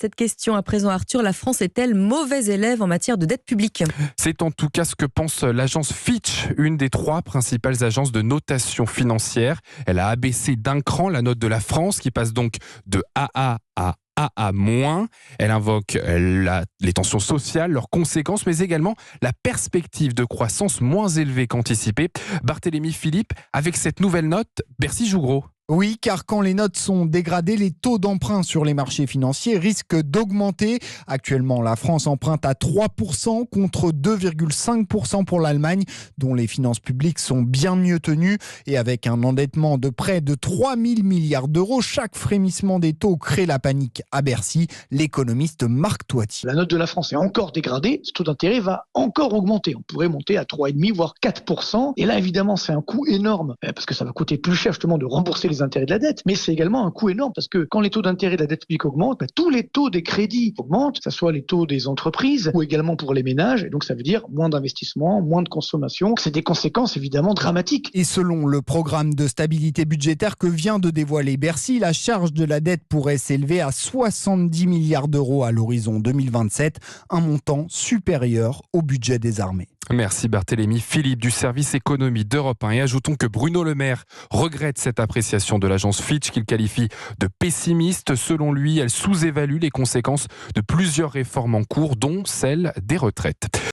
Cette question à présent, Arthur, la France est-elle mauvais élève en matière de dette publique ? C'est en tout cas ce que pense l'agence Fitch, une des 3 principales agences de notation financière. Elle a abaissé d'un cran la note de la France qui passe donc de AA à AA-. Elle invoque les tensions sociales, leurs conséquences, mais également la perspective de croissance moins élevée qu'anticipée. Barthélémy Philippe, avec cette nouvelle note, Bercy joue gros. Oui, car quand les notes sont dégradées, les taux d'emprunt sur les marchés financiers risquent d'augmenter. Actuellement, la France emprunte à 3% contre 2,5% pour l'Allemagne, dont les finances publiques sont bien mieux tenues. Et avec un endettement de près de 3 000 milliards d'euros, chaque frémissement des taux crée la panique à Bercy. L'économiste Marc Toiti. La note de la France est encore dégradée, ce taux d'intérêt va encore augmenter. On pourrait monter à 3,5 voire 4%. Et là, évidemment, c'est un coût énorme, parce que ça va coûter plus cher justement de rembourser les intérêts de la dette, mais c'est également un coût énorme parce que quand les taux d'intérêt de la dette publique augmentent, tous les taux des crédits augmentent, que ce soit les taux des entreprises ou également pour les ménages, et donc ça veut dire moins d'investissement, moins de consommation. C'est des conséquences évidemment dramatiques. Et selon le programme de stabilité budgétaire que vient de dévoiler Bercy, la charge de la dette pourrait s'élever à 70 milliards d'euros à l'horizon 2027, un montant supérieur au budget des armées. Merci Barthélémy Philippe du service économie d'Europe 1. Et ajoutons que Bruno Le Maire regrette cette appréciation de l'agence Fitch qu'il qualifie de pessimiste. Selon lui, elle sous-évalue les conséquences de plusieurs réformes en cours, dont celle des retraites.